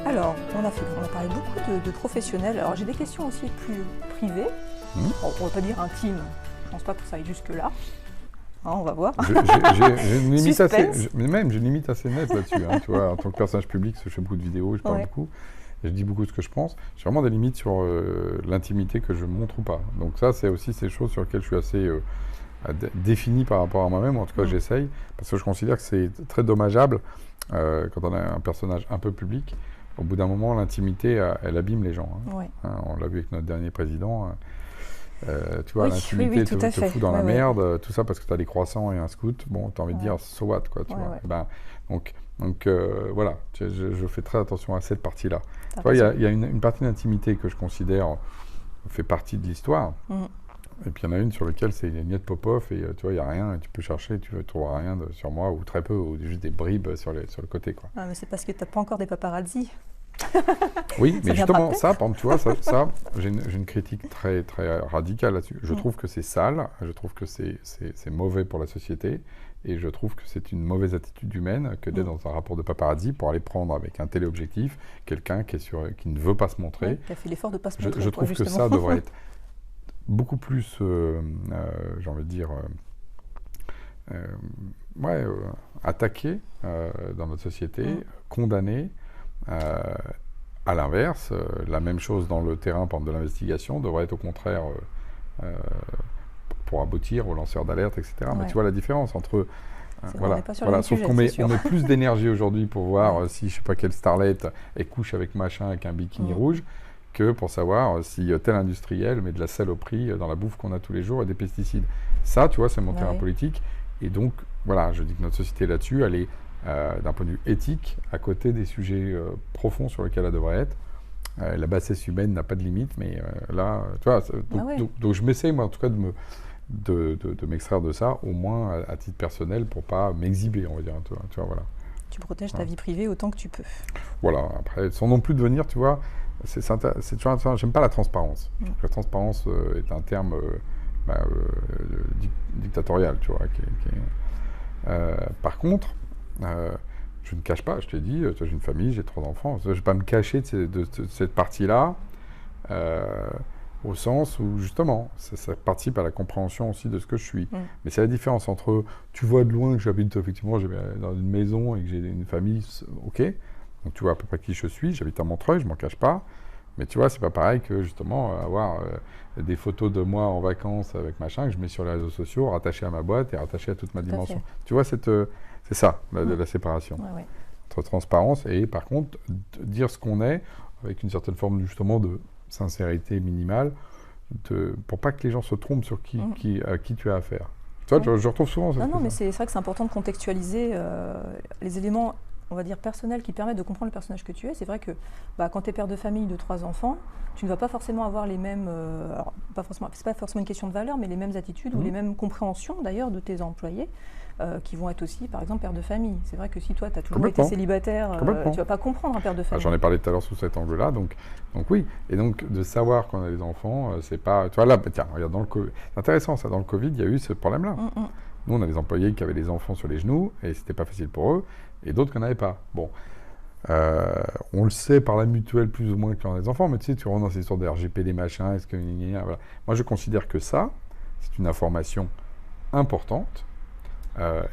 Alors, on a parlé beaucoup de professionnels. Alors, j'ai des questions aussi plus privées. On ne va pas dire intimes. Je ne pense pas que ça aille jusque-là. Hein, on va voir. J'ai une limite Suspense. mais même j'ai une limite assez nette là-dessus. Hein, tu vois, en tant que personnage public, je fais beaucoup de vidéos, je parle beaucoup, et je dis beaucoup ce que je pense. J'ai vraiment des limites sur l'intimité que je montre ou pas. Donc ça, c'est aussi ces choses sur lesquelles je suis assez défini par rapport à moi-même, ou en tout cas j'essaye, parce que je considère que c'est très dommageable quand on a un personnage un peu public. Au bout d'un moment, l'intimité, elle abîme les gens. Hein. Ouais. Hein, on l'a vu avec notre dernier président. Tu vois, l'intimité tout te à fait. fout dans la merde, tout ça parce que tu as des croissants et un scout. Bon, tu as envie de dire, so what, quoi, tu vois. Ben, donc voilà, je fais très attention à cette partie-là. Tu vois, il y a une partie d'intimité que je considère fait partie de l'histoire. Et puis il y en a une sur laquelle c'est Niet Popov, et tu vois, il n'y a rien, tu peux chercher, tu ne trouveras rien sur moi, ou très peu, ou juste des bribes sur le côté, quoi. Ah, mais c'est parce que tu n'as pas encore des paparazzi. Oui, mais justement, ça, par exemple, tu vois, ça j'ai une critique très, très radicale là-dessus. Je trouve que c'est sale, je trouve que c'est mauvais pour la société, et je trouve que c'est une mauvaise attitude humaine que d'être dans un rapport de paparazzi pour aller prendre avec un téléobjectif quelqu'un qui ne veut pas se montrer. Qui a fait l'effort de ne pas se montrer. Je trouve que ça devrait être beaucoup plus, j'ai envie de dire, attaqué dans notre société, condamné. À l'inverse, la même chose dans le terrain, par exemple, de l'investigation, devrait être au contraire pour aboutir aux lanceurs d'alerte, etc. Mais tu vois la différence entre... sauf qu'on met plus d'énergie aujourd'hui pour voir si, je sais pas quelle starlette, elle couche avec machin, avec un bikini rouge, que pour savoir si tel industriel met de la saloperie dans la bouffe qu'on a tous les jours et des pesticides. Ça, tu vois, c'est mon terrain politique. Et donc, voilà, je dis que notre société là-dessus, elle est, d'un point de vue éthique, à côté des sujets profonds sur lesquels elle devrait être. La bassesse humaine n'a pas de limite, mais là, tu vois, donc je m'essaye, moi, en tout cas, de m'extraire de ça, au moins à titre personnel, pour pas m'exhiber, on va dire, tu vois, voilà. Tu protèges ta vie privée autant que tu peux. Voilà, après, sans non plus devenir, tu vois, j'aime pas la transparence. La transparence est un terme dictatorial, tu vois. Par contre, je ne cache pas, je t'ai dit, j'ai une famille, j'ai 3 enfants, je ne vais pas me cacher de cette partie-là, au sens où, justement, ça participe à la compréhension aussi de ce que je suis. Mais c'est la différence entre, tu vois de loin que j'habite effectivement dans une maison et que j'ai une famille, ok, donc tu vois à peu près qui je suis, j'habite à Montreuil, je ne m'en cache pas, mais tu vois, c'est pas pareil que, justement, avoir des photos de moi en vacances avec machin, que je mets sur les réseaux sociaux, rattachées à ma boîte et rattachées à toute ma dimension. Tu vois, c'est ça, la séparation. Entre transparence et, par contre, dire ce qu'on est, avec une certaine forme, justement, de sincérité minimale, pour pas que les gens se trompent sur à qui tu as affaire. Tu vois, je retrouve souvent ça. Non, mais c'est vrai que c'est important de contextualiser les éléments, on va dire, personnels qui permettent de comprendre le personnage que tu es. C'est vrai que quand tu es père de famille de 3 enfants, tu ne vas pas forcément avoir les mêmes, alors c'est pas forcément une question de valeur, mais les mêmes attitudes ou les mêmes compréhensions d'ailleurs de tes employés. Qui vont être aussi, par exemple, père de famille. C'est vrai que si toi, tu as toujours été célibataire, tu ne vas pas comprendre un père de famille. J'en ai parlé tout à l'heure sous cet angle-là, donc oui. Et donc, de savoir qu'on a des enfants, c'est pas... Tu vois, là, tiens, regarde, c'est intéressant, ça, dans le Covid, il y a eu ce problème-là. Nous, on a des employés qui avaient des enfants sur les genoux, et c'était pas facile pour eux, et d'autres qui n'en avaient pas. Bon. On le sait par la mutuelle plus ou moins qu'ils ont des enfants, mais tu sais, tu rentres dans ces histoires de RGPD, machin, est-ce que... Voilà. Moi, je considère que ça, c'est une information importante.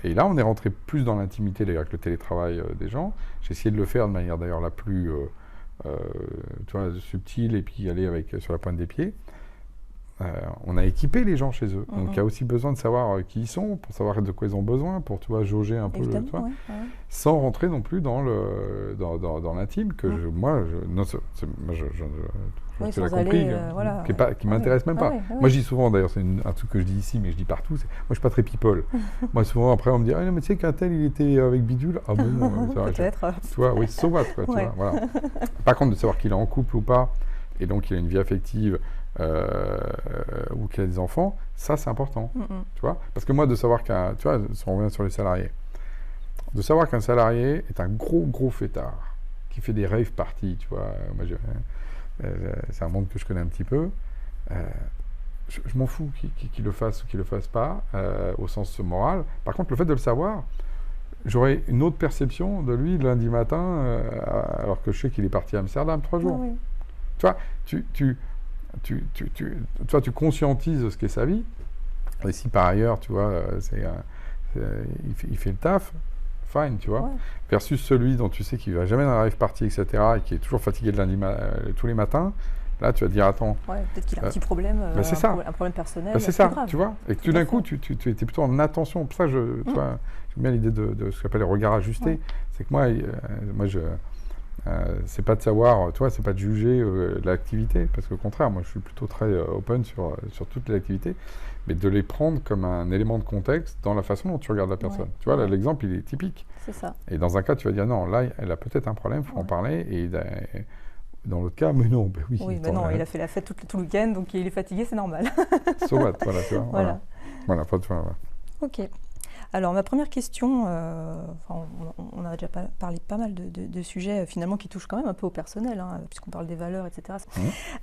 Et là, on est rentré plus dans l'intimité d'ailleurs avec le télétravail des gens. J'ai essayé de le faire de manière d'ailleurs la plus tu vois, subtile et puis aller sur la pointe des pieds. On a équipé les gens chez eux. Donc il y a aussi besoin de savoir qui ils sont, pour savoir de quoi ils ont besoin, pour tu vois, jauger un peu sans rentrer non plus dans l'intime que tu l'as compris, qui m'intéresse même pas. Moi, je dis souvent, d'ailleurs, c'est un truc que je dis ici, mais je dis partout, moi, je suis pas très people. Moi, souvent, après, on me dit, ah non, mais tu sais qu'un tel, il était avec Bidule. Ah bon, peut-être. Tu vois, oui, so what, quoi, tu vois, voilà. Par contre, de savoir qu'il est en couple ou pas, et donc il a une vie affective, ou qu'il a des enfants, ça, c'est important. Tu vois, parce que moi, de savoir tu vois, si on revient sur les salariés, de savoir qu'un salarié est un gros fêtard, qui fait des rave parties, tu vois, moi, c'est un monde que je connais un petit peu. Je m'en fous qu'il le fasse ou qu'il le fasse pas, au sens moral. Par contre, le fait de le savoir, j'aurais une autre perception de lui lundi matin, alors que je sais qu'il est parti à Amsterdam 3 jours. Oui. Tu vois, tu conscientises ce qu'est sa vie. Et si par ailleurs, tu vois, il fait le taf, fine, tu vois. Ouais. Versus celui dont tu sais qu'il ne va jamais dans la rave party, etc., et qui est toujours fatigué tous les matins, là, tu vas te dire, attends. Ouais, peut-être qu'il a un petit problème, c'est ça. un problème personnel. C'est ça, grave. tu vois. Et que tout d'un coup, tu étais plutôt en attention. Pour ça, tu vois, j'aime bien l'idée de ce qu'on appelle les regards ajustés. Ouais. C'est que moi c'est pas de savoir, tu vois, c'est pas de juger l'activité, parce qu'au contraire, moi je suis plutôt très open sur toutes les activités, mais de les prendre comme un élément de contexte dans la façon dont tu regardes la personne. Tu vois, là, l'exemple, il est typique. C'est ça. Et dans un cas, tu vas dire, non, là, elle a peut-être un problème, il faut en parler, et dans l'autre cas, mais non, ben oui. Oui, mais non, il a fait la fête tout le week-end, donc il est fatigué, c'est normal. So what, voilà, tu vois. Voilà. Ok. Alors, ma première question, on a déjà parlé pas mal de sujets finalement qui touchent quand même un peu au personnel, hein, puisqu'on parle des valeurs, etc.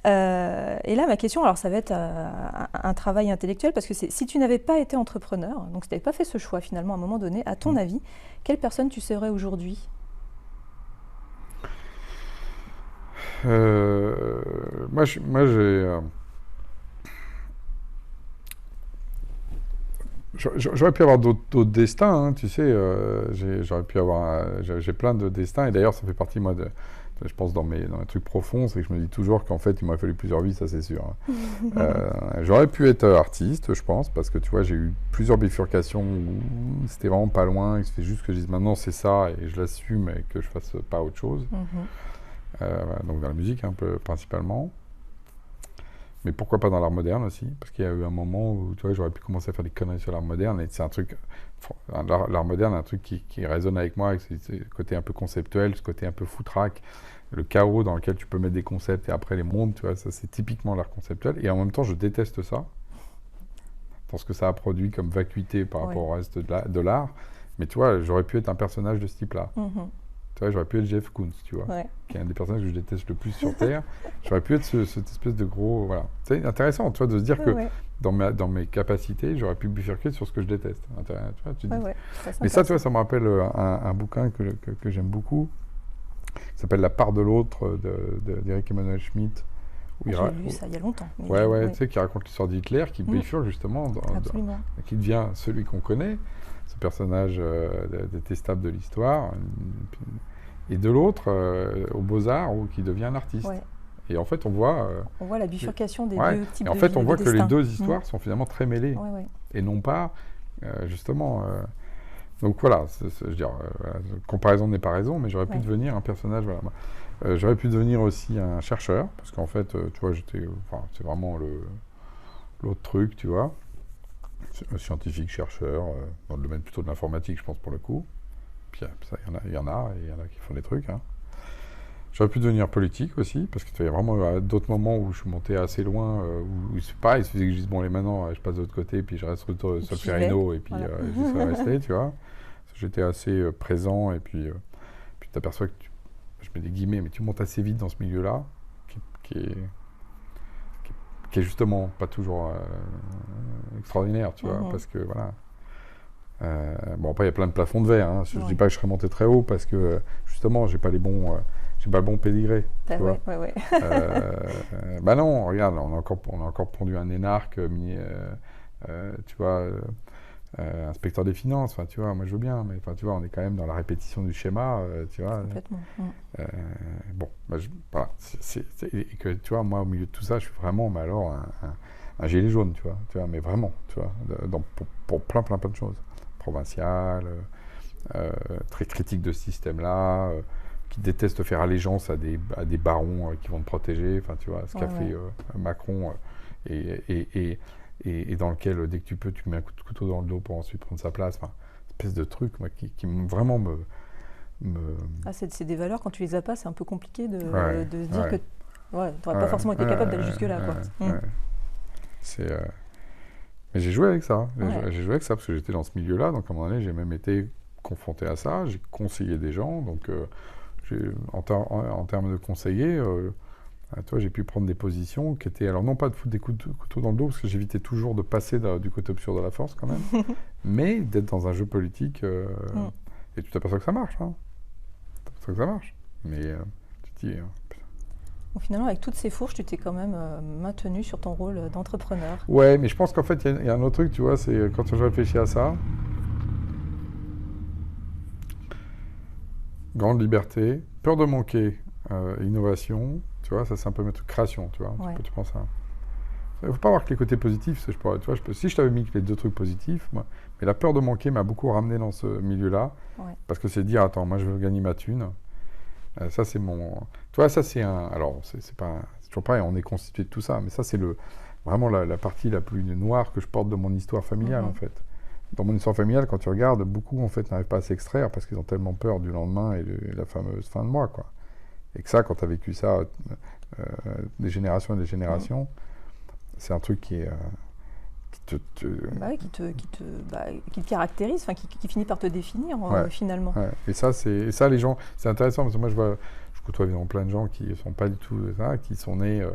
Et là, ma question, alors ça va être un travail intellectuel, parce que si tu n'avais pas été entrepreneur, donc si tu n'avais pas fait ce choix finalement à un moment donné, à ton avis, quelle personne tu serais aujourd'hui ? Moi, j'ai... J'aurais pu avoir d'autres destins, hein, tu sais. J'aurais pu avoir... j'ai plein de destins, et d'ailleurs, ça fait partie, moi, je pense, dans mes trucs profonds, c'est que je me dis toujours qu'en fait, il m'aurait fallu plusieurs vies, ça c'est sûr. J'aurais pu être artiste, je pense, parce que, tu vois, j'ai eu plusieurs bifurcations où c'était vraiment pas loin, et c'est juste que je dise maintenant c'est ça, et je l'assume, et que je fasse pas autre chose. Donc dans la musique, un peu, principalement. Mais pourquoi pas dans l'art moderne aussi, parce qu'il y a eu un moment où, tu vois, j'aurais pu commencer à faire des conneries sur l'art moderne, et c'est un truc, l'art moderne, un truc qui résonne avec moi, avec ce côté un peu conceptuel, ce côté un peu foutraque, le chaos dans lequel tu peux mettre des concepts et après les mondes, tu vois, ça c'est typiquement l'art conceptuel, et en même temps je déteste ça, dans ce que ça a produit comme vacuité par rapport au reste de l'art, mais tu vois, j'aurais pu être un personnage de ce type-là. Tu vois, j'aurais pu être Jeff Koons, tu vois, qui est un des personnages que je déteste le plus sur Terre. J'aurais pu être cette espèce de gros... Voilà. C'est intéressant, tu vois, de se dire que dans mes capacités, j'aurais pu bifurquer sur ce que je déteste. Tu vois, tu dis. Mais ça, tu vois, ça me rappelle un bouquin que j'aime beaucoup, qui s'appelle La part de l'autre, d'Eric Emmanuel Schmitt. J'ai lu ça il y a longtemps. Tu sais, qui raconte l'histoire d'Hitler, qui bifurque justement, qui devient celui qu'on connaît, ce personnage détestable de l'histoire, et de l'autre, au Beaux-Arts, qui devient un artiste. Et en fait, on voit la bifurcation des deux types de Et en fait, on voit que les deux histoires sont finalement très mêlées, et non pas, justement... donc voilà, je veux dire, comparaison n'est pas raison, mais j'aurais pu devenir un personnage... Voilà. J'aurais pu devenir aussi un chercheur, parce qu'en fait, tu vois, c'est vraiment l'autre truc, tu vois. Un scientifique chercheur, dans le domaine plutôt de l'informatique, je pense, pour le coup. Puis ça, il y en a qui font des trucs. Hein. J'aurais pu devenir politique aussi, parce qu'il y a vraiment d'autres moments où je suis monté assez loin, où c'est pareil, il suffisait que je dise, bon, allez, maintenant, je passe de l'autre côté, puis je reste sur le Solferino, et puis j'y serais resté, tu vois. J'étais assez présent, et puis tu t'aperçois que, je mets des guillemets, mais tu montes assez vite dans ce milieu-là, qui est justement pas toujours extraordinaire, tu vois, parce que, voilà. Bon, après, il y a plein de plafonds de verre, hein. Je dis pas que je serais monté très haut, parce que, justement, j'ai pas le bon pédigré, tu vois. Bah non, regarde, on a encore pondu un énarque, tu vois, inspecteur des finances, enfin, tu vois, moi je veux bien, mais tu vois, on est quand même dans la répétition du schéma, tu vois. Complètement. Bon, bah, voilà, et que, tu vois, moi, au milieu de tout ça, je suis vraiment, mais alors, un gilet jaune, tu vois, mais vraiment, tu vois, pour plein de choses. Provincial, très critique de ce système-là, qui déteste faire allégeance à des barons qui vont te protéger, enfin, tu vois, ce qu'a fait Macron, et dans lequel, dès que tu peux, tu mets un coup de couteau dans le dos pour ensuite prendre sa place, enfin, espèce de truc, moi, qui vraiment me... c'est des valeurs, quand tu les as pas, c'est un peu compliqué de se dire que tu n'aurais pas forcément été capable d'aller jusque-là, quoi. Mais j'ai joué avec ça, j'ai joué avec ça, parce que j'étais dans ce milieu-là, donc à un moment donné, j'ai même été confronté à ça, j'ai conseillé des gens, donc en termes de conseiller, toi, j'ai pu prendre des positions qui étaient, alors non pas de foutre des coups de couteau dans le dos, parce que j'évitais toujours de passer du côté obscur de la force quand même, mais d'être dans un jeu politique Et tu t'aperçois que ça marche. Hein. Tu t'aperçois que ça marche. Mais tu te dis, putain. Donc, finalement, avec toutes ces fourches, tu t'es quand même maintenu sur ton rôle d'entrepreneur. Ouais, mais je pense qu'en fait, il y a un autre truc, tu vois, c'est quand je réfléchis à ça, grande liberté, peur de manquer, innovation, tu vois, ça c'est un peu notre création, tu vois, Ouais. tu penses à... Il ne faut pas voir que les côtés positifs, tu vois, si je t'avais mis que les 2 trucs positifs, moi, mais la peur de manquer m'a beaucoup ramené dans ce milieu-là, Ouais. parce que c'est dire, attends, moi je veux gagner ma thune, ça c'est mon... Tu vois, ça c'est un... Alors, c'est pas... C'est toujours pareil, on est constitué de tout ça, mais ça c'est vraiment la partie la plus noire que je porte de mon histoire familiale, en fait. Dans mon histoire familiale, quand tu regardes, beaucoup en fait n'arrivent pas à s'extraire parce qu'ils ont tellement peur du lendemain et de la fameuse fin de mois, quoi. Et que ça, quand tu as vécu ça des générations et des générations, c'est un truc qui est... Bah oui, qui te caractérise, enfin, qui finit par te définir finalement. Ouais. Et ça, les gens, c'est intéressant parce que moi, je côtoie évidemment plein de gens qui ne sont pas du tout ça, qui sont nés,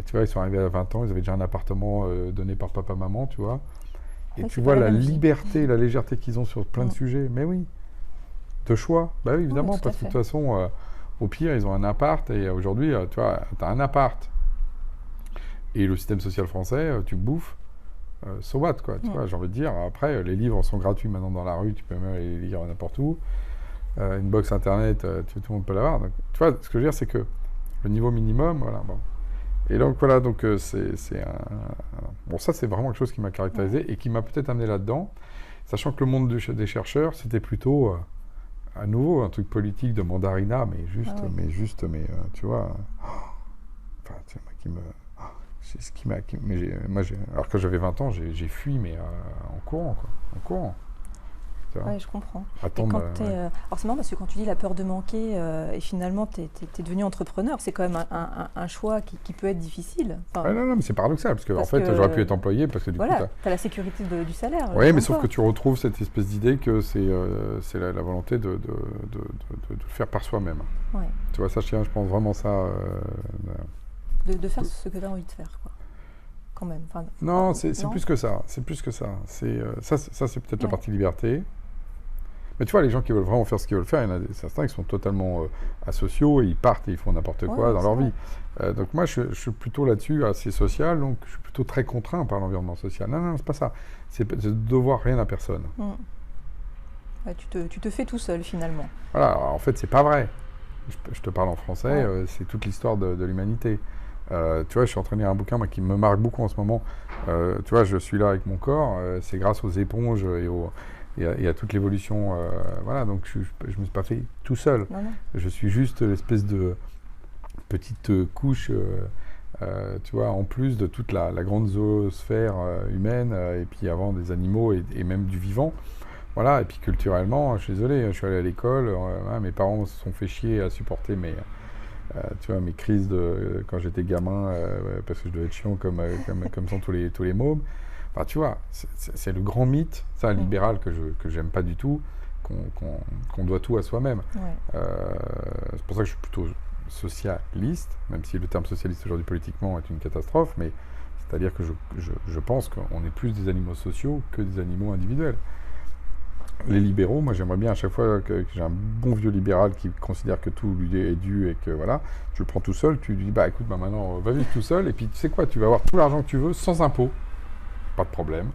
tu vois, ils sont arrivés à 20 ans, ils avaient déjà un appartement donné par papa-maman, tu vois. Et tu vois la liberté, la légèreté qu'ils ont sur plein de sujets. Mais oui, de choix. Bah oui, évidemment, parce que de toute façon, au pire, ils ont un appart. Et aujourd'hui, tu vois, tu as un appart. Et le système social français, tu bouffes. So what, quoi. Tu vois, j'ai envie de dire. Après, les livres sont gratuits maintenant dans la rue. Tu peux même les lire n'importe où. Une box internet, tout le monde peut l'avoir. Donc, tu vois, ce que je veux dire, c'est que le niveau minimum, voilà, bon. Et donc voilà, donc c'est un... Bon, ça c'est vraiment quelque chose qui m'a caractérisé et qui m'a peut-être amené là-dedans, sachant que le monde des chercheurs, c'était plutôt, à nouveau, un truc politique de mandarina, mais juste, tu vois... Enfin, c'est moi qui me... C'est ce qui m'a... Alors que j'avais 20 ans, j'ai fui, mais en courant, quoi. En courant. Oui, je comprends. Attendre, Alors c'est marrant parce que quand tu dis la peur de manquer et finalement tu es devenu entrepreneur, c'est quand même un choix qui peut être difficile. Enfin, non, mais c'est paradoxal parce que en fait j'aurais pu être employé parce que du coup tu as la sécurité du salaire. Oui, mais sauf que tu retrouves cette espèce d'idée que c'est la volonté de le faire par soi-même. Ouais. Tu vois, ça je pense vraiment ça... de faire ce que tu as envie de faire, quoi. Quand même. Enfin, non, c'est plus que ça. C'est plus que ça. Ça c'est peut-être la partie liberté. Mais tu vois, les gens qui veulent vraiment faire ce qu'ils veulent faire, il y en a certains qui sont totalement asociaux et ils partent et ils font n'importe quoi dans leur vie. Donc moi, je suis plutôt là-dessus, assez social, donc je suis plutôt très contraint par l'environnement social. Non, c'est pas ça. C'est de devoir rien à personne. Ouais, tu te fais tout seul, finalement. Voilà, alors, en fait, c'est pas vrai. Je te parle en français, c'est toute l'histoire de l'humanité. Tu vois, je suis en train de lire un bouquin qui me marque beaucoup en ce moment. Tu vois, je suis là avec mon corps, c'est grâce aux éponges et à toute l'évolution, voilà, donc je me suis pas fait tout seul. Non. Je suis juste l'espèce de petite couche, tu vois, en plus de toute la grande zoosphère humaine, et puis avant des animaux et même du vivant. Voilà, et puis culturellement, je suis désolé, je suis allé à l'école, mes parents se sont fait chier à supporter mes crises quand j'étais gamin, parce que je devais être chiant comme sont tous les mômes. Enfin, tu vois, c'est le grand mythe, ça, libéral, que j'aime pas du tout, qu'on doit tout à soi-même. Ouais. C'est pour ça que je suis plutôt socialiste, même si le terme socialiste aujourd'hui politiquement est une catastrophe, mais c'est-à-dire que je pense qu'on est plus des animaux sociaux que des animaux individuels. Les libéraux, moi j'aimerais bien à chaque fois que j'ai un bon vieux libéral qui considère que tout lui est dû et que voilà, tu le prends tout seul, tu lui dis bah écoute, maintenant va vivre tout seul et puis tu sais quoi, tu vas avoir tout l'argent que tu veux sans impôt. Pas de problème.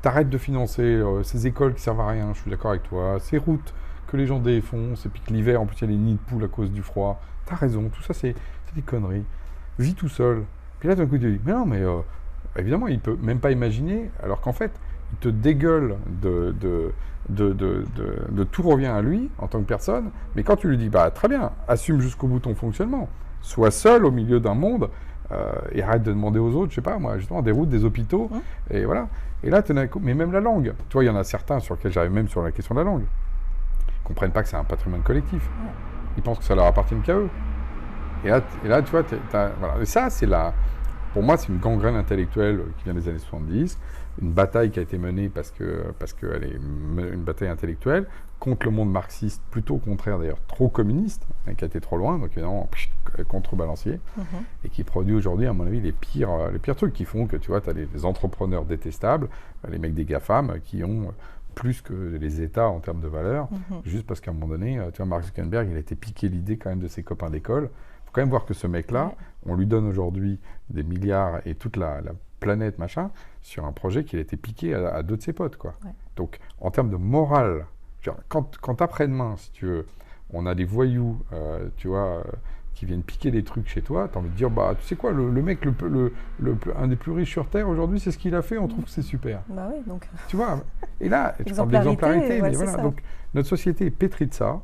T'arrêtes de financer ces écoles qui servent à rien, je suis d'accord avec toi, ces routes que les gens défoncent, et puis que l'hiver, en plus, il y a les nids de poules à cause du froid. T'as raison, tout ça, c'est des conneries. Vis tout seul. Puis là, d'un coup, tu te dis, mais non, mais évidemment, il peut même pas imaginer, alors qu'en fait, il te dégueule de tout revient à lui, en tant que personne, mais quand tu lui dis, bah très bien, assume jusqu'au bout ton fonctionnement, sois seul au milieu d'un monde, et arrête de demander aux autres, je sais pas moi, justement, des routes, des hôpitaux, et voilà. Et là, mais même la langue. Tu vois, il y en a certains sur lesquels j'arrive même sur la question de la langue. Ils comprennent pas que c'est un patrimoine collectif. Ils pensent que ça leur appartient qu'à eux. Et là, tu vois, voilà. Et ça, pour moi, c'est une gangrène intellectuelle qui vient des années 70, une bataille qui a été menée parce qu'elle est une bataille intellectuelle contre le monde marxiste, plutôt au contraire d'ailleurs, trop communiste, qui a été trop loin, donc évidemment contrebalancier, et qui produit aujourd'hui, à mon avis, les pires trucs qui font que, tu vois, tu as des entrepreneurs détestables, les mecs des GAFAM qui ont plus que les États en termes de valeur, juste parce qu'à un moment donné, tu vois, Mark Zuckerberg, il a été piqué l'idée quand même de ses copains d'école. Il faut quand même voir que ce mec-là, on lui donne aujourd'hui des milliards et toute la planète, machin, sur un projet qu'il a été piqué à deux de ses potes, quoi. Donc, en termes de morale, quand après-demain, si tu veux, on a des voyous, tu vois, qui viennent piquer des trucs chez toi, tu as envie de dire, bah, tu sais quoi, le mec, un des plus riches sur Terre aujourd'hui, c'est ce qu'il a fait, on trouve que c'est super. Bah oui, donc... Tu vois, et là, tu parles d'exemplarité, mais voilà, donc notre société est pétrie de ça,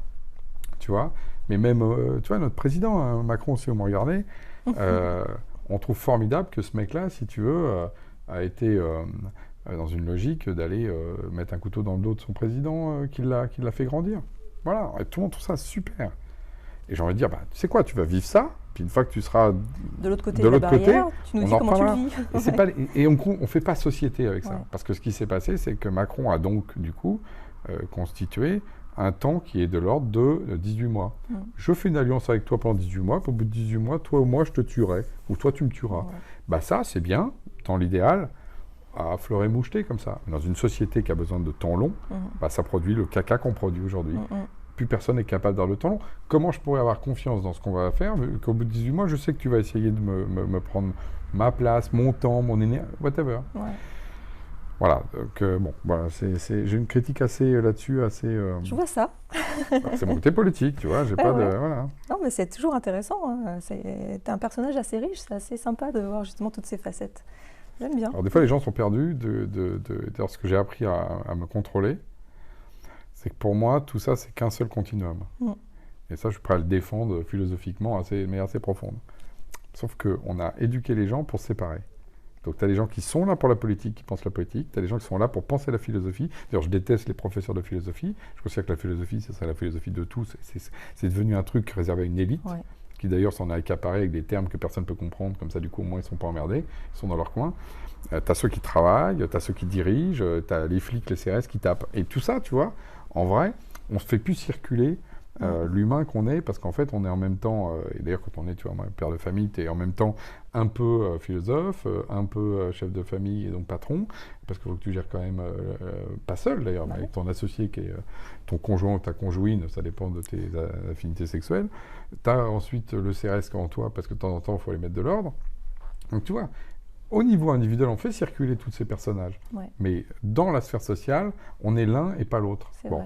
tu vois, mais même, tu vois, notre président, hein, Macron, si vous me regardez, on trouve formidable que ce mec-là, si tu veux, a été dans une logique d'aller mettre un couteau dans le dos de son président qui l'a fait grandir. Voilà, et tout le monde trouve ça super. Et j'ai envie de dire, bah, tu sais quoi, tu vas vivre ça, puis une fois que tu seras de l'autre côté de la barrière, tu nous dis comment tu le vis. Et on ne fait pas société avec ça. Parce que ce qui s'est passé, c'est que Macron a donc, du coup, constitué un temps qui est de l'ordre de 18 mois. Je fais une alliance avec toi pendant 18 mois, puis au bout de 18 mois, toi ou moi, je te tuerai, ou toi, tu me tueras. Bah ça, c'est bien, dans l'idéal, à fleur et moucheté comme ça. Dans une société qui a besoin de temps long, bah, ça produit le caca qu'on produit aujourd'hui. Plus personne n'est capable d'avoir le temps long. Comment je pourrais avoir confiance dans ce qu'on va faire, vu qu'au bout de 18 mois, je sais que tu vas essayer de me prendre ma place, mon temps, mon énergie, whatever. Voilà, donc bon, voilà, j'ai une critique assez là-dessus, assez... Je vois ça. C'est mon côté politique, tu vois, j'ai pas de... Voilà. Non, mais c'est toujours intéressant, hein. T'es un personnage assez riche, c'est assez sympa de voir justement toutes ces facettes. J'aime bien. Alors des fois, les gens sont perdus d'ailleurs, ce que j'ai appris à me contrôler, c'est que pour moi, tout ça, c'est qu'un seul continuum. Et ça, je suis prêt à le défendre philosophiquement, mais assez profonde. Sauf qu'on a éduqué les gens pour se séparer. Donc, tu as des gens qui sont là pour la politique, qui pensent la politique. Tu as des gens qui sont là pour penser la philosophie. D'ailleurs, je déteste les professeurs de philosophie. Je considère que la philosophie, ce serait la philosophie de tous. C'est devenu un truc réservé à une élite, qui d'ailleurs s'en a accaparé avec des termes que personne ne peut comprendre. Comme ça, du coup, au moins, ils ne sont pas emmerdés. Ils sont dans leur coin. Tu as ceux qui travaillent, tu as ceux qui dirigent, tu as les flics, les CRS qui tapent. Et tout ça, tu vois, en vrai, on ne fait plus circuler l'humain qu'on est, parce qu'en fait, on est en même temps, et d'ailleurs, quand on est, tu vois, père de famille, tu es en même temps un peu philosophe, un peu chef de famille et donc patron, parce qu'il faut que tu gères quand même, pas seul d'ailleurs, mais avec ton associé qui est ton conjoint ou ta conjointe, ça dépend de tes affinités sexuelles. Tu as ensuite le CRS en toi, parce que de temps en temps, il faut les mettre de l'ordre. Donc tu vois, au niveau individuel, on fait circuler tous ces personnages. Mais dans la sphère sociale, on est l'un et pas l'autre. Bon.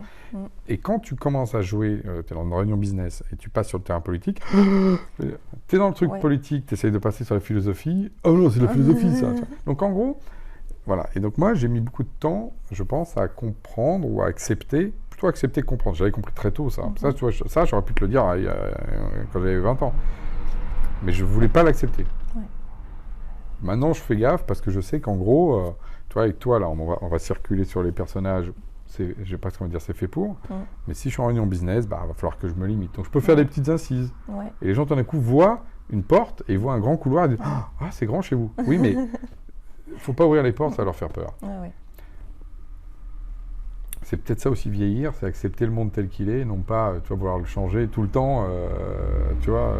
Et quand tu commences à jouer, tu es dans une réunion business et tu passes sur le terrain politique, tu es dans le truc politique, tu essayes de passer sur la philosophie. Oh non, c'est de la philosophie, ça. Donc en gros, voilà. Et donc moi, j'ai mis beaucoup de temps, je pense, à comprendre ou à accepter, plutôt accepter que comprendre. J'avais compris très tôt ça. Ça, tu vois, ça, j'aurais pu te le dire quand j'avais 20 ans. Mais je ne voulais pas l'accepter. Maintenant, je fais gaffe parce que je sais qu'en gros, toi, avec toi, là, on va circuler sur les personnages. Je ne sais pas ce qu'on va dire, c'est fait pour. Mais si je suis en réunion business, bah, va falloir que je me limite. Donc, je peux faire des petites incises. Et les gens, tout d'un coup, voient une porte et voient un grand couloir et disent « Ah, c'est grand chez vous. » Oui, mais il ne faut pas ouvrir les portes, ça va leur faire peur. C'est peut-être ça aussi, vieillir, c'est accepter le monde tel qu'il est, non pas, tu vois, vouloir le changer tout le temps, tu vois...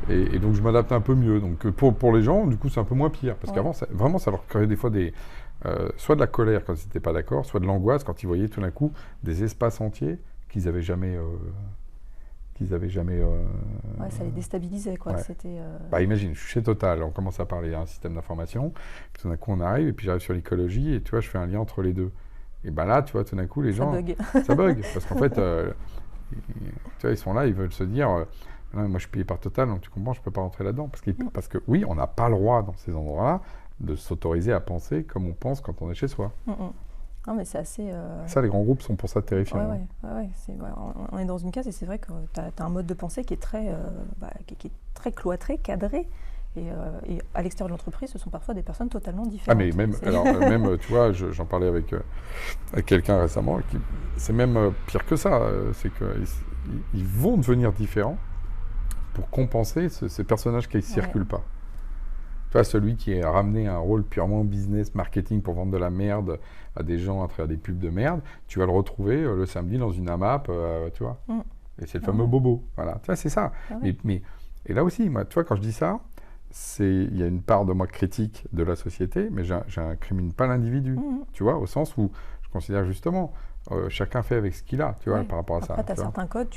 Et donc, je m'adapte un peu mieux. Donc, pour les gens, du coup, c'est un peu moins pire. Parce qu'avant, vraiment, ça leur créait des fois soit de la colère quand ils n'étaient pas d'accord, soit de l'angoisse quand ils voyaient tout d'un coup des espaces entiers qu'ils n'avaient jamais... ça les déstabilisait, quoi. Ouais. Bah, imagine, je suis chez Total, on commence à parler d'un système d'information, puis tout d'un coup, on arrive, et puis j'arrive sur l'écologie, et tu vois, je fais un lien entre les deux. Et ben là, tu vois, tout d'un coup, les gens... Ça bug. Parce qu'en fait, tu vois, ils sont là, ils veulent se dire... Non, moi, je suis payé par Total, donc tu comprends, je ne peux pas rentrer là-dedans. Parce que oui, on n'a pas le droit, dans ces endroits-là, de s'autoriser à penser comme on pense quand on est chez soi. Non, mais c'est assez... Ça, les grands groupes sont pour ça terrifiants. On est dans une case, et c'est vrai que tu as un mode de pensée qui est très, qui est très cloîtré, cadré. Et à l'extérieur de l'entreprise, ce sont parfois des personnes totalement différentes. Ah, mais même tu vois, j'en parlais avec quelqu'un récemment, c'est même pire que ça. C'est qu'ils vont devenir différents pour compenser ces personnages qui ne circulent pas. Tu vois, celui qui est ramené à un rôle purement business, marketing pour vendre de la merde à des gens à travers des pubs de merde, tu vas le retrouver le samedi dans une AMAP, tu vois. Et c'est le fameux bobo. Voilà, tu vois, c'est ça. Et là aussi, moi, tu vois, quand je dis ça, il y a une part de moi critique de la société, mais j'incrimine pas l'individu, tu vois, au sens où je considère justement, chacun fait avec ce qu'il a, tu vois, Ouais. par rapport à ça. Après, tu as tu vois. certains codes,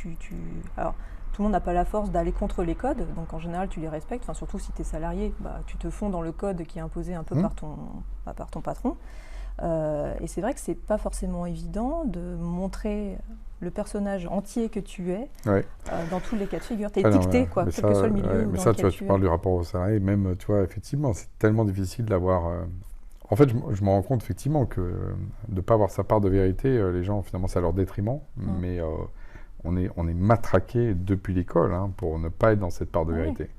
Alors, tout le monde n'a pas la force d'aller contre les codes, donc en général, tu les respectes. Enfin, surtout si tu es salarié, bah, tu te fonds dans le code qui est imposé un peu par ton patron. Et c'est vrai que c'est pas forcément évident de montrer le personnage entier que tu es Ouais. dans tous les cas de figure. Tu es Ah non, étiqueté, quoi, mais quel que soit le milieu ouais, dans mais ça, tu lequel vois, tu tu es. parles du rapport au salarié, même, tu vois, effectivement, c'est tellement difficile d'avoir... En fait, je me rends compte, effectivement, que de ne pas avoir sa part de vérité, les gens, finalement, c'est à leur détriment, mais on est matraqué depuis l'école hein, pour ne pas être dans cette part de vérité.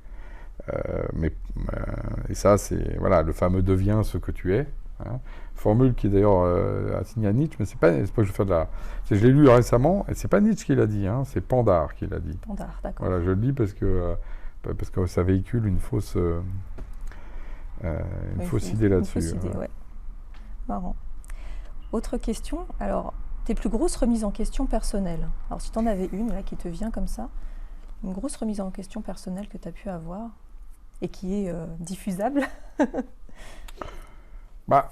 Et ça, c'est voilà, le fameux « deviens ce que tu es hein ». Formule qui est d'ailleurs assignée à Nietzsche, mais c'est pas que je fais de la... Je l'ai lu récemment, et c'est pas Nietzsche qui l'a dit, hein, c'est Pandar qui l'a dit. Pandar, d'accord. Voilà, je le dis parce que ça véhicule une fausse idée là-dessus. Une fausse idée, ouais. Marrant. Autre question, alors, tes plus grosses remises en question personnelles. Alors, si tu en avais une là qui te vient comme ça, une grosse remise en question personnelle que tu as pu avoir et qui est diffusable. Bah,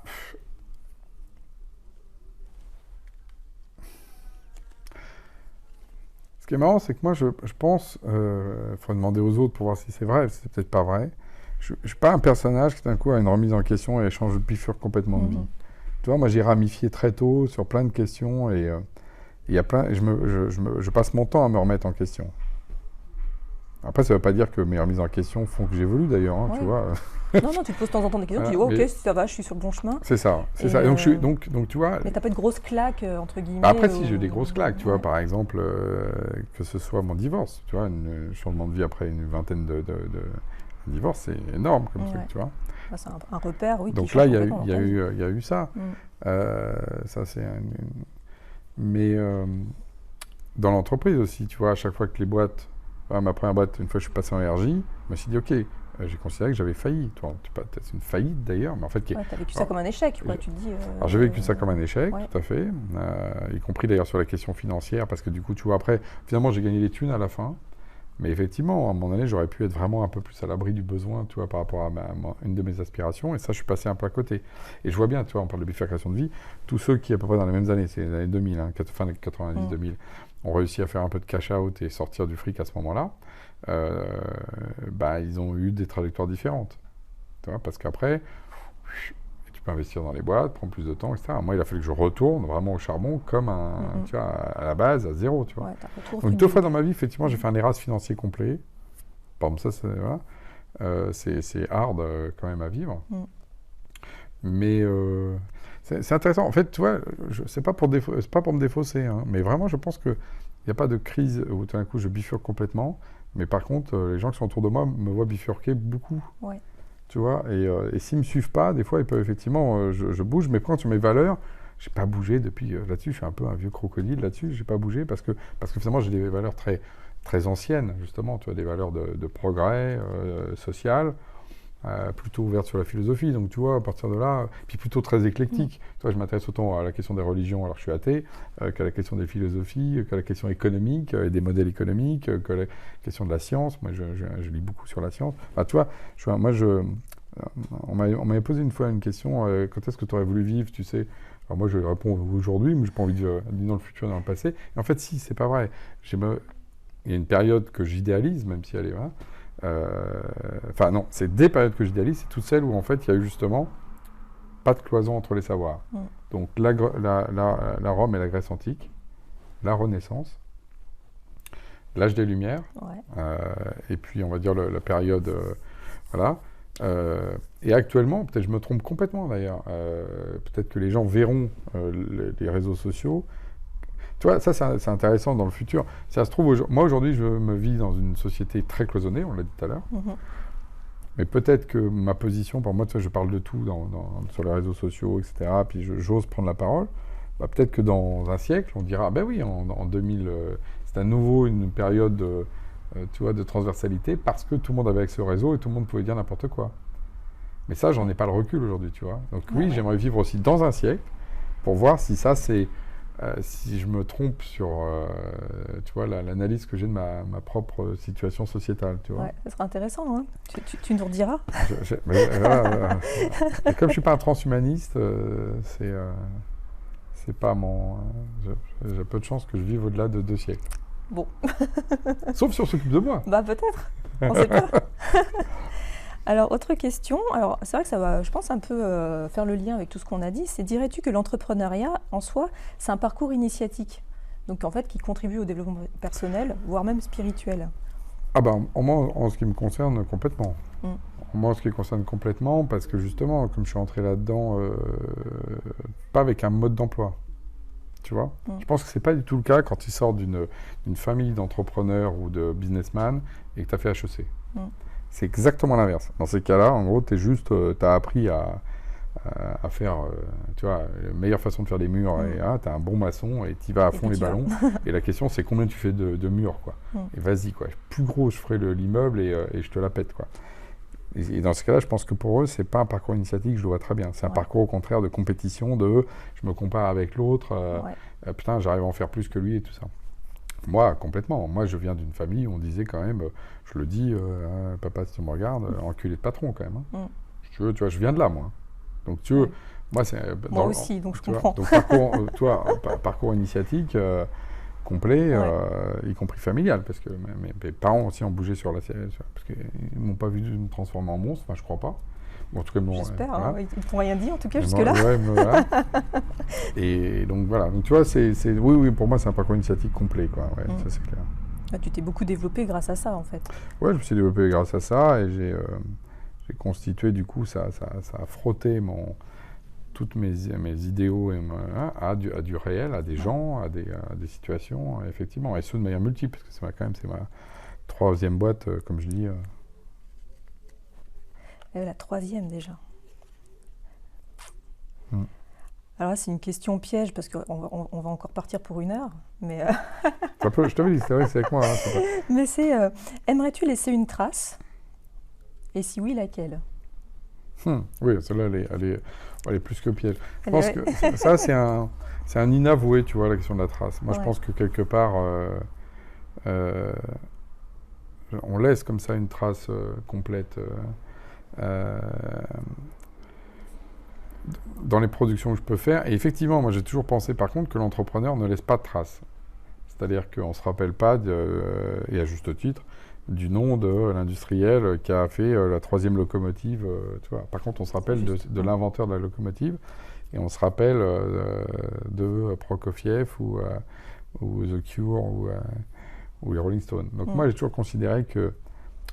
ce qui est marrant, c'est que moi, je pense, faudrait demander aux autres pour voir si c'est vrai, c'est peut-être pas vrai. Je suis pas un personnage qui d'un coup a une remise en question et change de bifurque complètement de vie. Tu vois, moi j'ai ramifié très tôt sur plein de questions et il y a plein, je passe mon temps à me remettre en question. Après, ça ne veut pas dire que mes remises en question font que j'évolue d'ailleurs, hein, tu vois. Non, tu te poses de temps en temps des questions, tu dis ok, ça va, je suis sur le bon chemin. C'est ça, c'est ça. Et donc, tu vois. Mais t'as pas de grosses claques, entre guillemets. Bah après, si j'ai eu des grosses claques, tu vois, par exemple, que ce soit mon divorce, tu vois, un changement de vie après une vingtaine de divorces, c'est énorme comme truc, tu vois. Bah, c'est un repère, oui. Donc là, il y a eu ça. Ça, c'est Mais dans l'entreprise aussi, tu vois, à chaque fois que les boîtes. Ma première boîte, une fois que je suis passé en RJ, je me suis dit, ok, j'ai considéré que j'avais failli. C'est une faillite d'ailleurs, mais en fait... Tu as vécu ça comme un échec, quoi, tu te dis... Alors j'ai vécu ça comme un échec, tout à fait, y compris d'ailleurs sur la question financière, parce que du coup, tu vois, après, finalement, j'ai gagné les thunes à la fin, mais effectivement, à un moment donné, j'aurais pu être vraiment un peu plus à l'abri du besoin, tu vois, par rapport à une de mes aspirations, et ça, je suis passé un peu à côté. Et je vois bien, tu vois, on parle de bifurcation de vie, tous ceux qui, à peu près dans les mêmes années, c'est les années 2000, hein, fin des 90-2000, ont réussi à faire un peu de cash-out et sortir du fric à ce moment-là, ils ont eu des trajectoires différentes. Tu vois, parce qu'après, tu peux investir dans les boîtes, prendre plus de temps, etc. Moi, il a fallu que je retourne vraiment au charbon comme tu vois, à la base, à zéro. Tu vois. Donc 2 fois dans ma vie, effectivement, j'ai fait un Erasmus financier complet. Par exemple, ça, c'est hard quand même à vivre. Mais... c'est intéressant. En fait, tu vois, c'est pas pour me défausser, hein, mais vraiment, je pense qu'il n'y a pas de crise où tout d'un coup je bifurque complètement. Mais par contre, les gens qui sont autour de moi me voient bifurquer beaucoup. Ouais. Tu vois, et s'ils ne me suivent pas, des fois, ils peuvent effectivement, je bouge, mais quand sur mes valeurs, je n'ai pas bougé depuis là-dessus. Je suis un peu un vieux crocodile là-dessus. Je n'ai pas bougé parce que finalement, j'ai des valeurs très, très anciennes, justement, tu vois, des valeurs de progrès social. Plutôt ouverte sur la philosophie, donc tu vois, à partir de là, puis plutôt très éclectique. Tu vois, je m'intéresse autant à la question des religions, alors je suis athée, qu'à la question des philosophies, qu'à la question économique, et des modèles économiques, que la question de la science. Moi, je lis beaucoup sur la science. Enfin, tu vois, on m'avait posé une fois une question, quand est-ce que tu aurais voulu vivre, tu sais. Alors moi, je réponds aujourd'hui, mais je n'ai pas envie de vivre dans le futur, dans le passé. Et en fait, si, c'est pas vrai. Il y a une période que j'idéalise, même si elle est... Enfin non, c'est des périodes que j'idéalise, c'est toutes celles où en fait il y a eu justement pas de cloison entre les savoirs. Donc la Rome et la Grèce antique, la Renaissance, l'âge des Lumières, et puis on va dire la période, voilà. Et actuellement, peut-être je me trompe complètement d'ailleurs, peut-être que les gens verront les réseaux sociaux. Tu vois, ça c'est intéressant dans le futur. Si ça se trouve, moi aujourd'hui je me vis dans une société très cloisonnée, on l'a dit tout à l'heure. Mais peut-être que ma position, pour moi, tu vois, je parle de tout sur les réseaux sociaux, etc. Puis j'ose prendre la parole. Bah, peut-être que dans un siècle, on dira, ben oui, en 2000, c'est à nouveau une période tu vois, de transversalité parce que tout le monde avait accès au réseau et tout le monde pouvait dire n'importe quoi. Mais ça, j'en ai pas le recul aujourd'hui, tu vois. Donc oui, j'aimerais vivre aussi dans un siècle pour voir si ça c'est... si je me trompe sur tu vois, l'analyse que j'ai de ma propre situation sociétale. Tu vois. Ouais, ça sera intéressant, hein. Tu nous rediras. Mais comme je ne suis pas un transhumaniste, c'est pas mon... j'ai peu de chance que je vive au-delà de 2 siècles. Bon. Sauf si on s'occupe de moi. Bah peut-être, on sait pas. Alors, autre question. Alors, c'est vrai que ça va, je pense, un peu faire le lien avec tout ce qu'on a dit. C'est, dirais-tu que l'entrepreneuriat, en soi, c'est un parcours initiatique? Donc, en fait, qui contribue au développement personnel, voire même spirituel. Ah ben, en ce qui me concerne, complètement. Mm. Moi, en ce qui me concerne complètement, parce que justement, comme je suis entré là-dedans, pas avec un mode d'emploi, tu vois. Je pense que c'est pas du tout le cas quand tu sors d'une famille d'entrepreneurs ou de businessmen et que tu as fait HEC. C'est exactement l'inverse. Dans ces cas-là, en gros, tu as appris à faire, tu vois, la meilleure façon de faire des murs, et tu as un bon maçon et tu vas à fond les ballons. Et la question, c'est combien tu fais de murs, quoi. Et vas-y, quoi. Plus gros, je ferai l'immeuble et je te la pète, quoi. Et dans ce cas-là, je pense que pour eux, c'est pas un parcours initiatique, je le vois très bien. C'est un parcours, au contraire, de compétition, je me compare avec l'autre, putain, j'arrive à en faire plus que lui et tout ça. Moi, complètement. Moi, je viens d'une famille où on disait quand même, je le dis, papa, si tu me regardes, enculé de patron, quand même. Hein. Tu vois, je viens de là, moi. Donc, tu veux, moi, c'est... Moi aussi, donc je comprends. Donc, parcours initiatique complet, y compris familial, parce que mes parents aussi ont bougé sur la série, parce qu'ils m'ont pas vu me transformer en monstre, enfin, je crois pas. Bon, en tout cas, j'espère, voilà. Hein, ils ne t'ont rien dit, en tout cas, jusque-là. Voilà. Et donc, voilà. Donc, tu vois, oui, pour moi, c'est un parcours initiatique complet, quoi. Ouais, ça, c'est clair. Ah, tu t'es beaucoup développé grâce à ça, en fait. Ouais, je me suis développé grâce à ça, et j'ai constitué, du coup, ça a frotté toutes mes idéaux à du réel, à des gens, à des situations, effectivement, et ce de manière multiple, parce que c'est ma 3e boîte, comme je dis. La 3e déjà. Alors là, c'est une question piège, parce qu'on va encore partir pour 1 heure, mais... je t'avais dit, c'est vrai, c'est avec moi. Hein, mais c'est, aimerais-tu laisser une trace? Et si oui, laquelle? Oui, celle-là, elle est plus que piège. Je pense que ça, c'est un inavoué, tu vois, la question de la trace. Moi, je pense que quelque part, on laisse comme ça une trace complète dans les productions que je peux faire. Et effectivement, moi, j'ai toujours pensé, par contre, que l'entrepreneur ne laisse pas de trace. C'est-à-dire qu'on ne se rappelle pas, et à juste titre, du nom de l'industriel qui a fait la 3e locomotive. Tu vois. Par contre, on se rappelle de l'inventeur de la locomotive, et on se rappelle de Prokofiev ou The Cure ou les Rolling Stones. Donc moi, j'ai toujours considéré que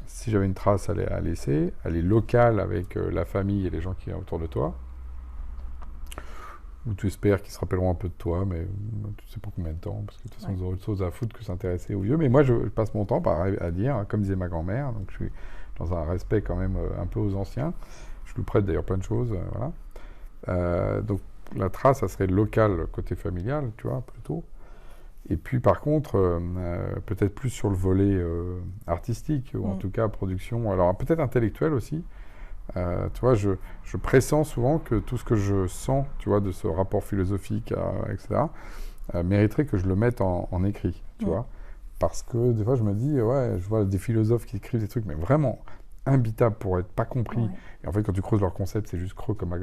si j'avais une trace à laisser, elle est locale avec la famille et les gens qui sont autour de toi, où tu espères qu'ils se rappelleront un peu de toi, mais tu ne sais pas combien de temps, parce que de toute façon, ils auront autre chose à foutre que s'intéresser aux vieux. Mais moi, je passe mon temps à dire, comme disait ma grand-mère, donc je suis dans un respect quand même un peu aux anciens. Je lui prête d'ailleurs plein de choses, voilà. Donc la trace, ça serait locale, côté familial, tu vois, plutôt. Et puis par contre, peut-être plus sur le volet artistique, ou en tout cas production, alors peut-être intellectuel aussi. Tu vois, je pressens souvent que tout ce que je sens, tu vois, de ce rapport philosophique, etc., mériterait que je le mette en écrit, tu vois. Parce que des fois, je me dis, ouais, je vois des philosophes qui écrivent des trucs, mais vraiment imbitables pour être pas compris. Ouais. Et en fait, quand tu creuses leur concept, c'est juste creux comme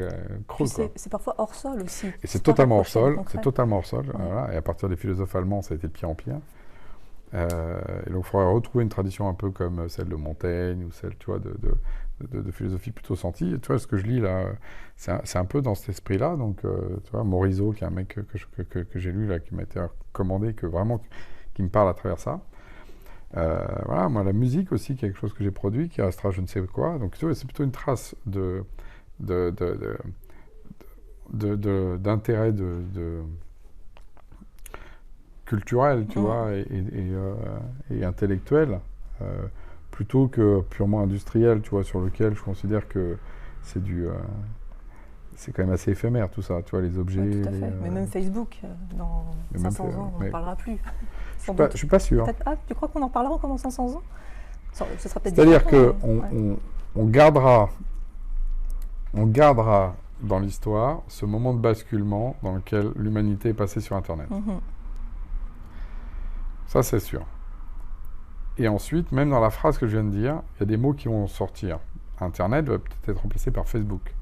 creux. C'est parfois hors sol aussi. Et c'est totalement hors sol. C'est totalement hors sol. Voilà. Et à partir des philosophes allemands, ça a été de pire en pire. Et donc, il faudrait retrouver une tradition un peu comme celle de Montaigne ou celle, tu vois, de philosophie plutôt sentie. Tu vois, ce que je lis là, c'est un peu dans cet esprit-là. Donc, tu vois, Morisot, qui est un mec que j'ai lu là, qui m'a été recommandé, qui me parle à travers ça. Voilà, moi, la musique aussi, quelque chose que j'ai produit, qui restera je ne sais quoi. Donc, tu vois, c'est plutôt une trace d'intérêt culturel, tu vois, et intellectuel, plutôt que purement industriel, tu vois, sur lequel je considère que c'est c'est quand même assez éphémère tout ça, tu vois, les objets. Oui, tout à fait. Mais même Facebook, dans 500 ans, on n'en parlera plus. Je ne suis pas sûr. Tu crois qu'on en parlera encore dans 500 ans? Ce sera peut-être. C'est-à-dire qu'on gardera dans l'histoire ce moment de basculement dans lequel l'humanité est passée sur Internet. Ça, c'est sûr. Et ensuite, même dans la phrase que je viens de dire, il y a des mots qui vont sortir. Internet va peut-être être remplacé par Facebook.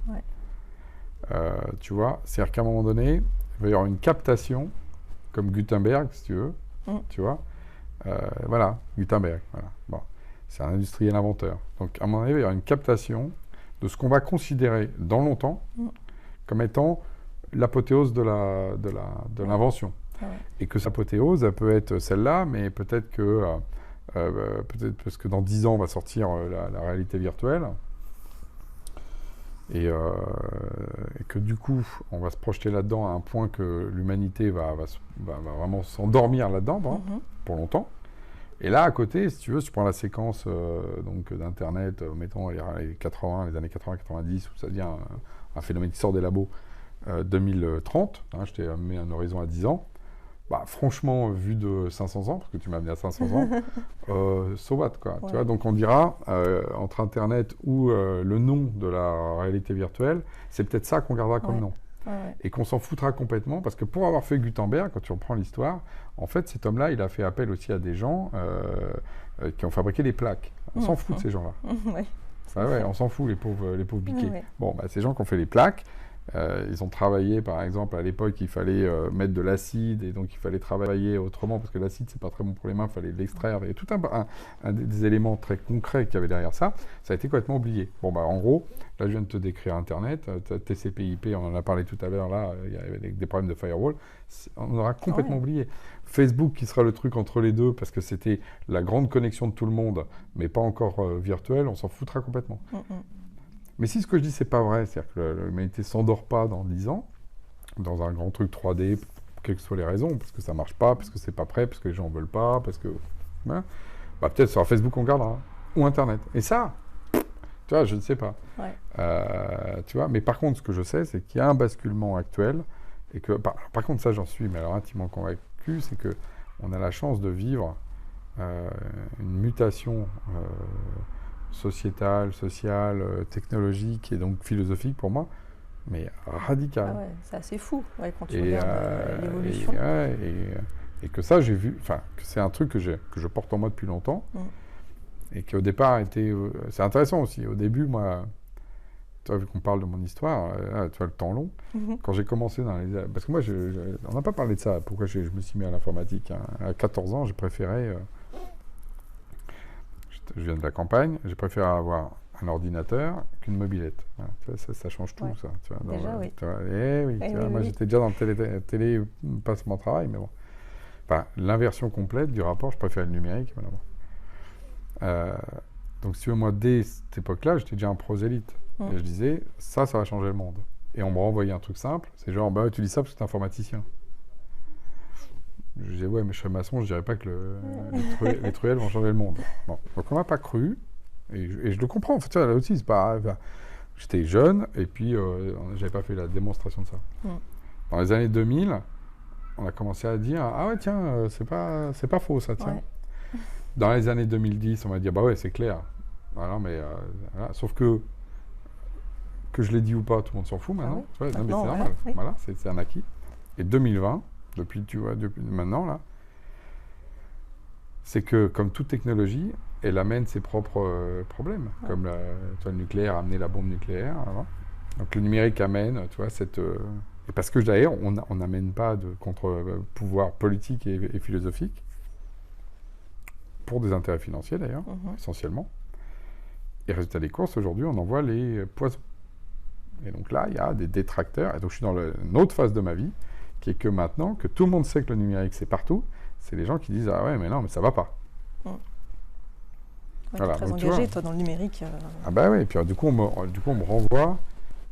Tu vois, c'est-à-dire qu'à un moment donné, va y avoir une captation, comme Gutenberg, si tu veux, tu vois. Voilà, Gutenberg, voilà. Bon, c'est un industriel inventeur. Donc, à mon avis, il va y avoir une captation de ce qu'on va considérer dans longtemps comme étant l'apothéose de l'invention. Ouais. Et que cette apothéose, elle peut être celle-là, mais peut-être que, parce que dans 10 ans, va sortir la réalité virtuelle. Et que du coup, on va se projeter là-dedans à un point que l'humanité va vraiment s'endormir là-dedans pour longtemps. Et là, à côté, si tu veux, si tu prends la séquence donc d'Internet, mettons les années 80-90, où ça devient un phénomène qui sort des labos, 2030, je t'ai mis un horizon à 10 ans, bah, franchement, vu de 500 ans, parce que tu m'as amené à 500 ans, so what, quoi. Ouais. Tu vois, donc on dira, entre Internet ou le nom de la réalité virtuelle, c'est peut-être ça qu'on gardera comme nom. Ouais. Et qu'on s'en foutra complètement, parce que pour avoir fait Gutenberg, quand tu reprends l'histoire, en fait, cet homme-là, il a fait appel aussi à des gens qui ont fabriqué des plaques. On s'en fout de ces gens-là. Ouais, on s'en fout, les pauvres biquets. Bon, bah, ces gens qui ont fait les plaques, ils ont travaillé, par exemple, à l'époque, il fallait mettre de l'acide, et donc il fallait travailler autrement, parce que l'acide, c'est pas très bon pour les mains, il fallait l'extraire. Il y a tout un des éléments très concrets qu'il y avait derrière ça. Ça a été complètement oublié. Bon, bah, en gros, là, je viens de te décrire Internet, TCP/IP, on en a parlé tout à l'heure, là, il y avait des problèmes de firewall, on aura complètement oublié. Facebook, qui sera le truc entre les deux, parce que c'était la grande connexion de tout le monde, mais pas encore virtuelle, on s'en foutra complètement. Mais si ce que je dis, c'est pas vrai, c'est-à-dire que l'humanité ne s'endort pas dans 10 ans, dans un grand truc 3D, quelles que soient les raisons, parce que ça marche pas, parce que c'est pas prêt, parce que les gens ne veulent pas, parce que... Hein, bah, peut-être sur Facebook, on gardera, ou Internet. Et ça, tu vois, je ne sais pas. Tu vois, mais par contre, ce que je sais, c'est qu'il y a un basculement actuel, et que... Par contre, ça, j'en suis, mais alors intimement convaincu, c'est qu'on a la chance de vivre une mutation... sociétale, technologique et donc philosophique pour moi, mais radicale. Ah ouais, c'est assez fou quand tu regardes l'évolution. Et que ça, j'ai vu, enfin, que c'est un truc que je porte en moi depuis longtemps et qui au départ était... c'est intéressant aussi. Au début, moi, tu vois, vu qu'on parle de mon histoire, tu vois, le temps long, quand j'ai commencé dans les... Parce que moi, on n'a pas parlé de ça, pourquoi je me suis mis à l'informatique. À 14 ans, j'ai préféré... je viens de la campagne, j'ai préféré avoir un ordinateur qu'une mobilette. Voilà, tu vois, ça change tout, ça. Tu vois, déjà, oui. Tu vois, moi, j'étais déjà dans le télé passe mon travail, mais bon. Enfin, l'inversion complète du rapport, je préfère le numérique, évidemment. Donc, si tu veux, moi, dès cette époque-là, j'étais déjà un prosélyte. Et je disais, ça va changer le monde. Et on me renvoyait un truc simple, c'est genre, bah, tu dis ça parce que tu es informaticien. Je disais, ouais, mais je serais maçon, je dirais pas que les truelles vont changer le monde. Bon. Donc on m'a pas cru, et je le comprends. En fait, là aussi, c'est pas... j'étais jeune, et puis j'avais pas fait la démonstration de ça. Dans les années 2000, on a commencé à dire, ah ouais, tiens, c'est pas faux, ça, tiens. Ouais. Dans les années 2010, on m'a dit, bah ouais, c'est clair. Voilà, mais... voilà. Sauf que je l'ai dit ou pas, tout le monde s'en fout maintenant. Ah oui. Non, mais c'est normal. Oui. Voilà, c'est un acquis. Et 2020... depuis maintenant, là, c'est que, comme toute technologie, elle amène ses propres problèmes. Comme le nucléaire a amené la bombe nucléaire. Voilà. Donc le numérique amène, tu vois, cette... et parce que d'ailleurs, on n'amène pas de contre-pouvoir politique et philosophique, pour des intérêts financiers d'ailleurs, essentiellement. Et résultat des courses, aujourd'hui, on envoie les poisons. Et donc là, il y a des détracteurs. Et donc je suis dans une autre phase de ma vie, qui est que maintenant, que tout le monde sait que le numérique, c'est partout, c'est les gens qui disent « Ah ouais, mais non, mais ça va pas. » Voilà. Tu es très engagé, toi, dans le numérique. Ah bah oui, et puis du coup, on me renvoie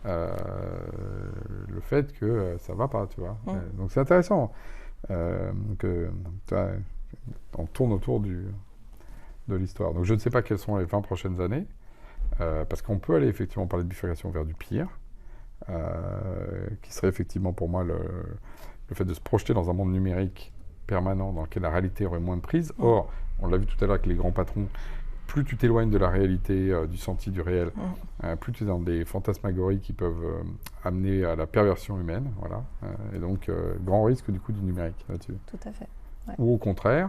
le fait que ça va pas, tu vois. Donc c'est intéressant que on tourne autour de l'histoire. Donc je ne sais pas quelles sont les 20 prochaines années, parce qu'on peut aller effectivement parler de bifurcation vers du pire, qui serait effectivement pour moi le fait de se projeter dans un monde numérique permanent dans lequel la réalité aurait moins de prise. Or, on l'a vu tout à l'heure avec les grands patrons, plus tu t'éloignes de la réalité, du senti, du réel, plus tu es dans des fantasmagories qui peuvent amener à la perversion humaine. Voilà. Et donc, grand risque du coup du numérique là-dessus. Tout à fait. Ouais. Ou au contraire,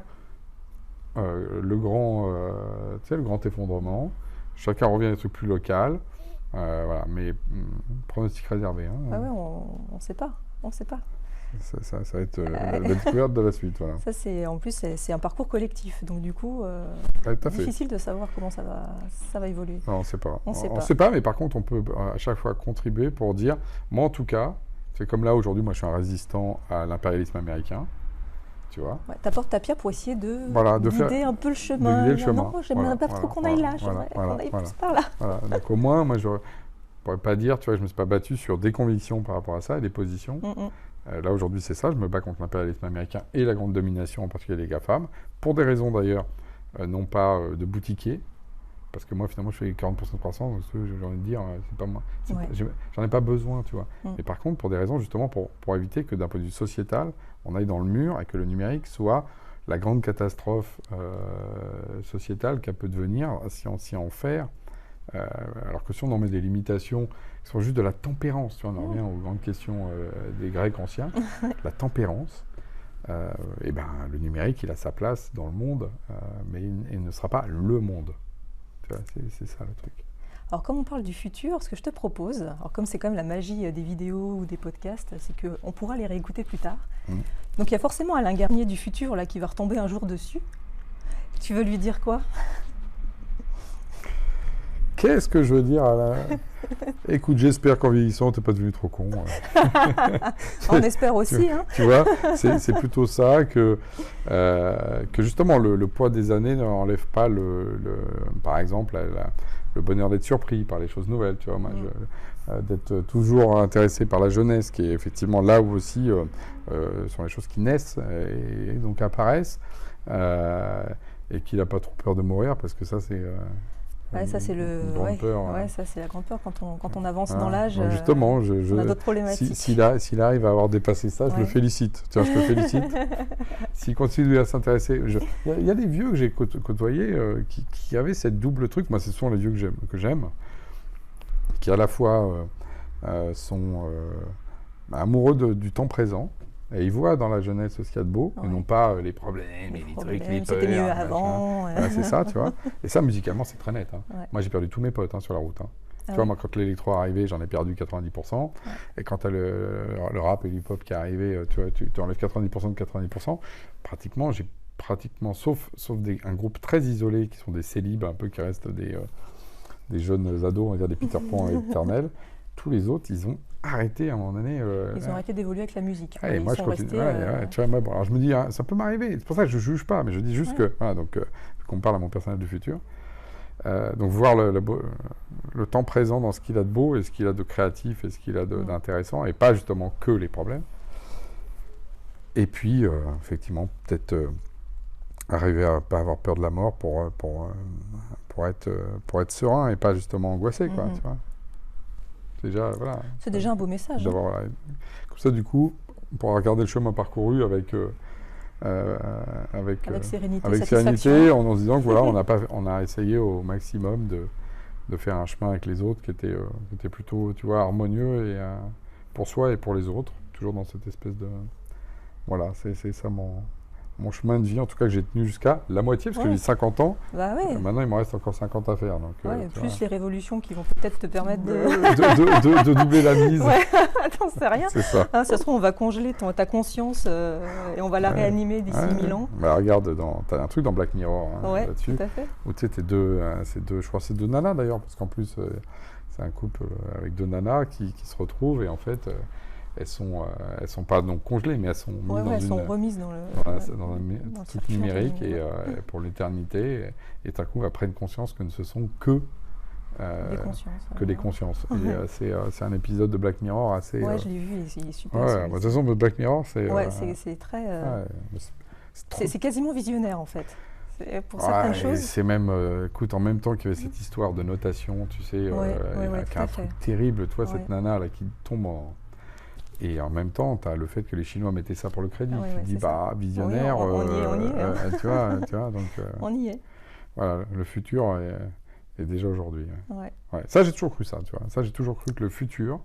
le grand effondrement, chacun revient à des trucs plus locaux. Voilà, mais pronostic réservé. Hein. Ah ouais, on ne sait pas. On ne sait pas. Ça va être la découverte de la suite. Voilà. Ça, en plus, c'est un parcours collectif. Donc, du coup, Ouais, tout à fait. difficile de savoir comment ça va évoluer. Non, on ne sait pas. On ne sait pas, mais par contre, on peut à chaque fois contribuer pour dire, moi en tout cas, c'est comme là aujourd'hui, moi je suis un résistant à l'impérialisme américain. Tu vois. Ouais, t'apportes ta pierre pour essayer de guider un peu le chemin. De guider le chemin. Non, j'aimerais pas trop qu'on aille là, j'aimerais qu'on aille plus par là. Voilà. Donc au moins, moi je ne pourrais pas dire, tu vois, je ne me suis pas battu sur des convictions par rapport à ça et des positions. Là aujourd'hui c'est ça, je me bats contre l'impérialisme américain et la grande domination, en particulier les GAFAM, pour des raisons d'ailleurs, non pas de boutiquier, parce que moi finalement je fais 40% de croissance, donc j'ai envie de dire, c'est pas moi, j'en ai pas besoin, tu vois. Mais par contre pour des raisons justement pour éviter que d'un point de vue sociétal, on aille dans le mur et que le numérique soit la grande catastrophe sociétale qu'elle peut devenir si on s'y enferme. Alors que si on en met des limitations qui sont juste de la tempérance, tu vois, on en revient aux grandes questions des Grecs anciens, la tempérance, et ben, le numérique il a sa place dans le monde, mais il ne sera pas le monde. Tu vois, c'est ça le truc. Alors, comme on parle du futur, ce que je te propose, alors comme c'est quand même la magie des vidéos ou des podcasts, c'est qu'on pourra les réécouter plus tard. Donc, il y a forcément Alain Garnier du futur là, qui va retomber un jour dessus. Tu veux lui dire quoi? Qu'est-ce que je veux dire, Alain? Écoute, j'espère qu'en vieillissant, tu n'es pas devenu trop con. On espère aussi. Tu vois, c'est plutôt ça que justement, le poids des années n'enlève pas, par exemple, le bonheur d'être surpris par les choses nouvelles. Tu vois, d'être toujours intéressé par la jeunesse, qui est effectivement là où aussi sont les choses qui naissent et donc apparaissent, et qu'il n'a pas trop peur de mourir, parce que ça, c'est... Ouais, ça c'est ça c'est la grande peur quand on avance dans l'âge. Justement, on a d'autres problématiques. S'il arrive à avoir dépassé ça, je le félicite. Tiens, je le félicite. S'il continue à s'intéresser, il y a des vieux que j'ai côtoyés qui avaient cette double truc. Moi, c'est souvent les vieux que j'aime, qui à la fois sont amoureux du temps présent. Et ils voient dans la jeunesse ce qu'il y a de beau, et non pas les problèmes, les trucs, les peurs. C'était mieux avant. C'est ça, tu vois. Et ça, musicalement, c'est très net. Moi, j'ai perdu tous mes potes sur la route. Tu vois, moi, quand l'électro est arrivé, j'en ai perdu 90%. Et quand tu as le rap et l'hip-hop qui est arrivé, tu enlèves 90% de 90%. Pratiquement, sauf un groupe très isolé, qui sont des célibes, un peu qui restent des jeunes ados, on va dire des Peter Pan éternels. Tous les autres, ils ont arrêté à un moment donné. Ils ont arrêté d'évoluer avec la musique. Et moi, je continue. Tu vois, bon, alors je me dis, ça peut m'arriver. C'est pour ça que je ne juge pas, mais je dis juste que. Voilà, donc, qu'on parle à mon personnage du futur. Donc, voir le temps présent dans ce qu'il a de beau et ce qu'il a de créatif et ce qu'il a d'intéressant, et pas justement que les problèmes. Et puis, effectivement, peut-être arriver à ne pas avoir peur de la mort pour être serein et pas justement angoissé, quoi, tu vois. C'est déjà un beau message. Comme ça, du coup, on pourra regarder le chemin parcouru avec sérénité, en se disant que voilà, on a essayé au maximum de faire un chemin avec les autres qui était plutôt, tu vois, harmonieux et pour soi et pour les autres, toujours dans cette espèce de... Voilà, c'est ça mon chemin de vie, en tout cas, que j'ai tenu jusqu'à la moitié, parce que j'ai 50 ans. Bah ouais. Maintenant, il me reste encore 50 à faire. Donc, plus les révolutions qui vont peut-être te permettre de doubler la mise. Ouais, attends, c'est rien. C'est ça. Ça se trouve, on va congeler ta conscience et on va la réanimer d'ici 1000 ans. Bah, regarde, t'as un truc dans Black Mirror là-dessus. Tout à fait. Où tu sais, je crois que c'est deux nanas d'ailleurs, parce qu'en plus, c'est un couple avec deux nanas qui se retrouvent et en fait... elles sont pas donc congelées, mais elles sont mises sont remises dans un truc numérique et pour l'éternité. Et d'un coup, elles prennent conscience que ce sont que des consciences. Et c'est un épisode de Black Mirror assez... je l'ai vu, il est super. De toute façon, Black Mirror, c'est... c'est très... c'est quasiment visionnaire, en fait. Pour certaines choses. C'est même, écoute, en même temps qu'il y avait cette histoire de notation, tu sais, qui est un truc terrible, toi, cette nana là qui tombe en... Et en même temps, tu as le fait que les Chinois mettaient ça pour le crédit. Tu te dis, visionnaire, on y est. Tu vois, donc... on y est. Voilà, le futur est déjà aujourd'hui. Ça, j'ai toujours cru ça, tu vois. Ça, j'ai toujours cru que le futur,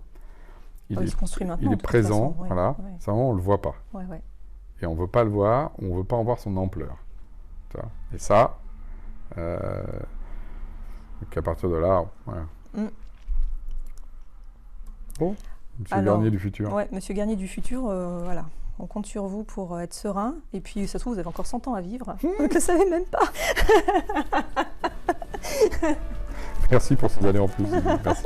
il se construit maintenant, il est présent, voilà. Ça, on ne le voit pas. Et on ne veut pas le voir, on ne veut pas en voir son ampleur. Tu vois. Et ça, donc à partir de là, voilà. Bon. Monsieur Garnier du futur. Monsieur Garnier du futur, voilà. On compte sur vous pour être serein. Et puis, ça se trouve, vous avez encore 100 ans à vivre. Vous ne le savez même pas. Merci pour ces années en plus. Merci.